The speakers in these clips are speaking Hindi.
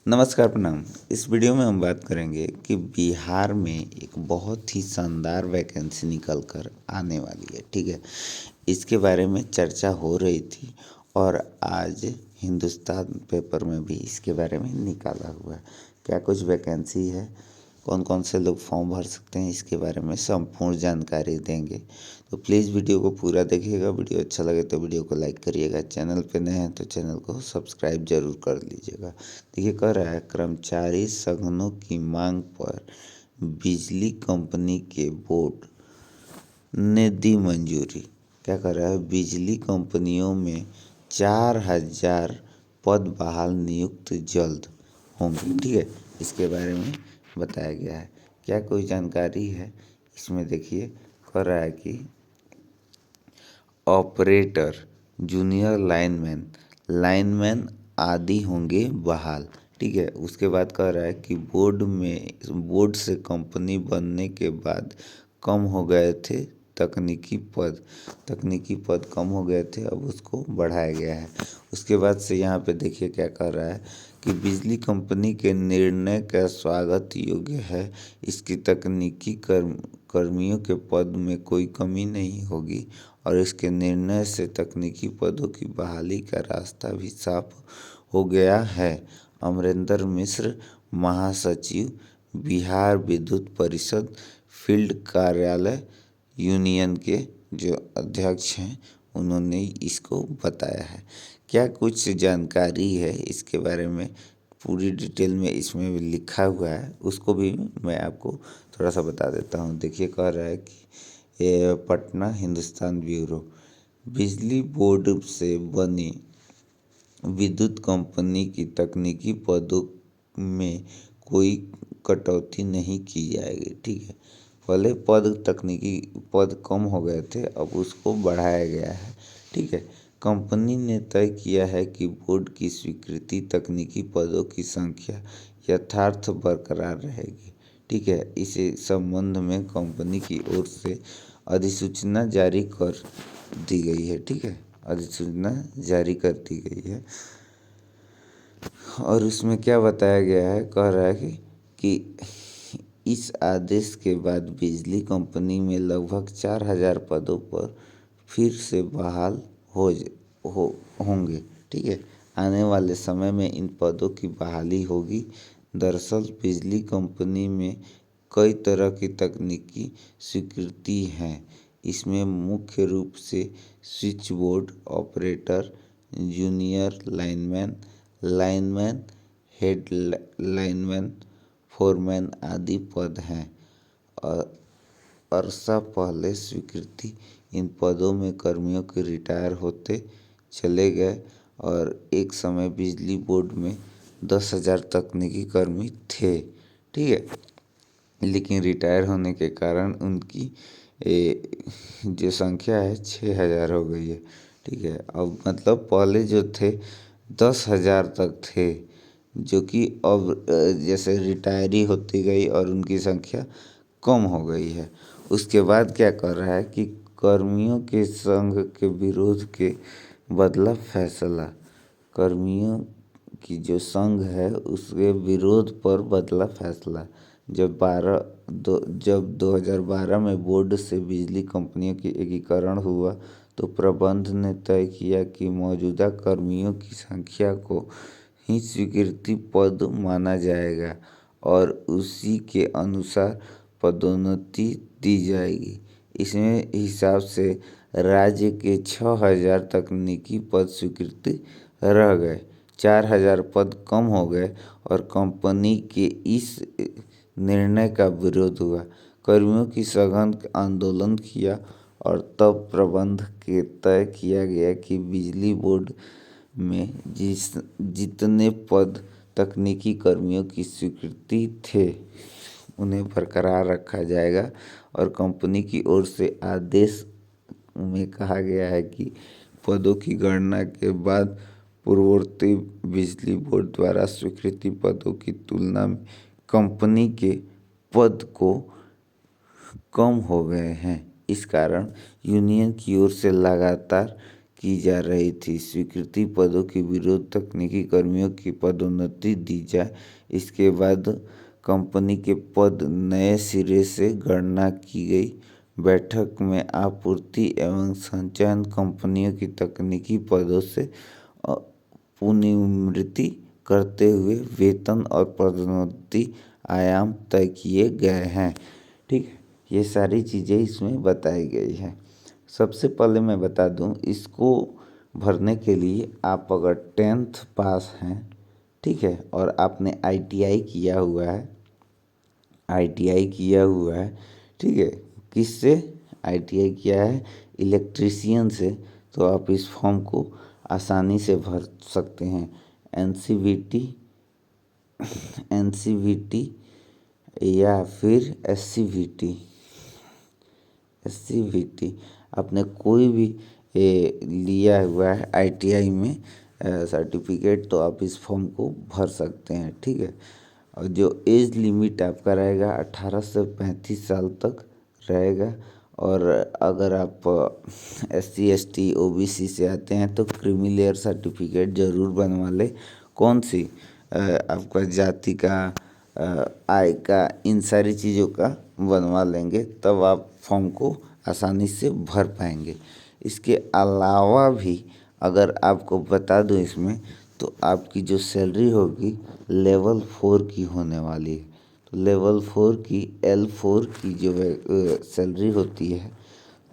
नमस्कार, प्रणाम। इस वीडियो में हम बात करेंगे कि बिहार में एक बहुत ही शानदार वैकेंसी निकल कर आने वाली है, ठीक है। इसके बारे में चर्चा हो रही थी और आज हिंदुस्तान पेपर में भी इसके बारे में निकाला हुआ है। क्या कुछ वैकेंसी है, कौन कौन से लोग फॉर्म भर सकते हैं, इसके बारे में संपूर्ण जानकारी देंगे। तो प्लीज़ वीडियो को पूरा देखिएगा। वीडियो अच्छा लगे तो वीडियो को लाइक करिएगा। चैनल पे नए हैं तो चैनल को सब्सक्राइब जरूर कर लीजिएगा। देखिए, कह रहा है कर्मचारी संगठनों की मांग पर बिजली कंपनी के बोर्ड ने दी मंजूरी। क्या कर रहा है, बिजली कंपनियों में 4000 पद बहाल नियुक्त जल्द होंगे, ठीक है। इसके बारे में बताया गया है। क्या कोई जानकारी है इसमें? देखिए, कह रहा है कि ऑपरेटर, जूनियर लाइनमैन आदि होंगे बहाल, ठीक है। उसके बाद कह रहा है कि बोर्ड से कंपनी बनने के बाद कम हो गए थे तकनीकी पद कम हो गए थे, अब उसको बढ़ाया गया है। उसके बाद से यहाँ पे देखिए क्या कर रहा है कि बिजली कंपनी के निर्णय का स्वागत योग्य है। इसकी तकनीकी कर्मियों के पद में कोई कमी नहीं होगी और इसके निर्णय से तकनीकी पदों की बहाली का रास्ता भी साफ हो गया है। अमरेंद्र मिश्र, महासचिव, बिहार विद्युत परिषद फील्ड कार्यालय यूनियन के जो अध्यक्ष हैं, उन्होंने इसको बताया है। क्या कुछ जानकारी है इसके बारे में, पूरी डिटेल में इसमें भी लिखा हुआ है, उसको भी मैं आपको थोड़ा सा बता देता हूँ। देखिए, कह रहा है कि ये पटना हिंदुस्तान ब्यूरो, बिजली बोर्ड से बनी विद्युत कंपनी की तकनीकी पदों में कोई कटौती नहीं की जाएगी, ठीक है। पहले तकनीकी पद कम हो गए थे, अब उसको बढ़ाया गया है, ठीक है। कंपनी ने तय किया है कि बोर्ड की स्वीकृति तकनीकी पदों की संख्या यथार्थ बरकरार रहेगी, ठीक है। इस संबंध में कंपनी की ओर से अधिसूचना जारी कर दी गई है, ठीक है। अधिसूचना जारी कर दी गई है और उसमें क्या बताया गया है, कह रहा है कि इस आदेश के बाद बिजली कंपनी में लगभग 4000 पदों पर फिर से बहाल होंगे, ठीक है। आने वाले समय में इन पदों की बहाली होगी। दरअसल बिजली कंपनी में कई तरह की तकनीकी स्वीकृति हैं। इसमें मुख्य रूप से switch board operator, junior lineman, head lineman, foreman आदि पद हैं। अरसा पहले स्वीकृति इन पदों में कर्मियों के रिटायर होते चले गए और एक समय बिजली बोर्ड में 10,000 तकनीकी कर्मी थे, ठीक है। लेकिन रिटायर होने के कारण उनकी जो संख्या है 6,000 हो गई है, ठीक है। अब मतलब पहले जो थे 10,000 तक थे, जो कि अब जैसे रिटायरी होती गई और उनकी संख्या कम हो गई है। उसके बाद क्या कर रहा है कि कर्मियों के संघ के विरोध के बदला फैसला, कर्मियों की जो संघ है उसके विरोध पर बदला फैसला। जब 2012 में बोर्ड से बिजली कंपनियों की एकीकरण हुआ तो प्रबंध ने तय किया कि मौजूदा कर्मियों की संख्या को ही स्वीकृति पद माना जाएगा और उसी के अनुसार पदोन्नति दी जाएगी। इसमें हिसाब से राज्य के 6,000 तकनीकी पद स्वीकृत रह गए, 4,000 पद कम हो गए और कंपनी के इस निर्णय का विरोध हुआ। कर्मियों की सघन आंदोलन किया और तब प्रबंध के तय किया गया कि बिजली बोर्ड में जितने पद तकनीकी कर्मियों की स्वीकृति थे उन्हें बरकरार रखा जाएगा और कंपनी की ओर से आदेश में कहा गया है कि पदों की गणना के बाद पूर्ववर्ती बिजली बोर्ड द्वारा स्वीकृति पदों की तुलना में कंपनी के पद को कम हो गए हैं। इस कारण यूनियन की ओर से लगातार की जा रही थी। स्वीकृति पदों के विरुद्ध तकनीकी कर्मियों की पदोन्नति दी जाए। इसके बाद कंपनी के पद नए सिरे से गणना की गई। बैठक में आपूर्ति एवं संचयन कंपनियों की तकनीकी पदों से पुनर्निर्मित करते हुए वेतन और पदोन्नति आयाम तय किए गए हैं। ठीक है, ये सारी चीज़ें इसमें बताई गई हैं। सबसे पहले मैं बता दूं, इसको भरने के लिए आप अगर 10th पास हैं, ठीक है, और आपने ITI किया हुआ है, ठीक है, किससे ITI किया है? इलेक्ट्रीशियन से, तो आप इस फॉर्म को आसानी से भर सकते हैं। NCVT या फिर SCVT आपने कोई भी लिया हुआ है ITI में सर्टिफिकेट, तो आप इस फॉर्म को भर सकते हैं। ठीक है, और जो एज लिमिट आपका रहेगा 18 से 35 साल तक रहेगा। और अगर आप SC ST OBC से आते हैं तो क्रीमी लेयर सर्टिफिकेट ज़रूर बनवा लें। कौन सी? आपका जाति का, आय का, इन सारी चीज़ों का बनवा लेंगे, तब आप फॉर्म को आसानी से भर पाएंगे। इसके अलावा भी अगर आपको बता दूं इसमें, तो आपकी जो सैलरी होगी लेवल 4 की होने वाली है। तो लेवल 4 की L4 की जो सैलरी होती है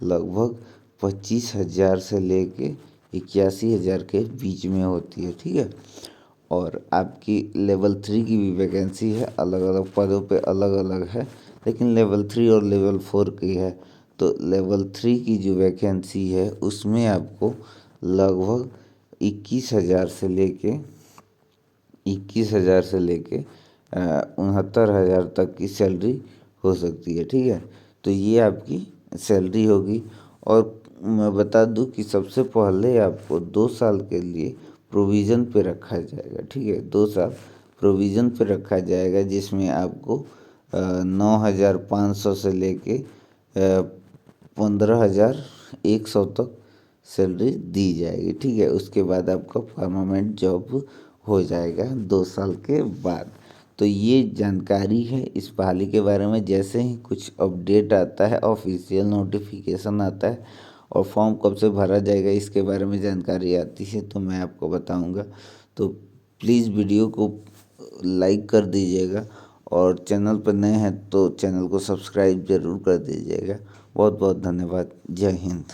लगभग 25,000 से लेके 81,000 के बीच में होती है। ठीक है, और आपकी लेवल 3 की भी वैकेंसी है, अलग अलग पदों पे अलग अलग है, लेकिन लेवल 3 और लेवल 4 की है। तो लेवल 3 की जो वैकेंसी है उसमें आपको लगभग 21,000 से लेके 69,000 तक की सैलरी हो सकती है। ठीक है, तो ये आपकी सैलरी होगी। और मैं बता दूं कि सबसे पहले आपको 2 साल के लिए प्रोविज़न पे रखा जाएगा। ठीक है, 2 साल प्रोविज़न पे रखा जाएगा, जिसमें आपको 9,500 से लेके 15,100 तक सैलरी दी जाएगी। ठीक है, उसके बाद आपका परमानेंट जॉब हो जाएगा 2 साल के बाद। तो ये जानकारी है इस बहाली के बारे में। जैसे ही कुछ अपडेट आता है, ऑफिशियल नोटिफिकेशन आता है और फॉर्म कब से भरा जाएगा इसके बारे में जानकारी आती है, तो मैं आपको बताऊंगा। तो प्लीज़ वीडियो को लाइक कर दीजिएगा, और चैनल पर नए हैं तो चैनल को सब्सक्राइब ज़रूर कर दीजिएगा। बहुत बहुत धन्यवाद। जय हिंद।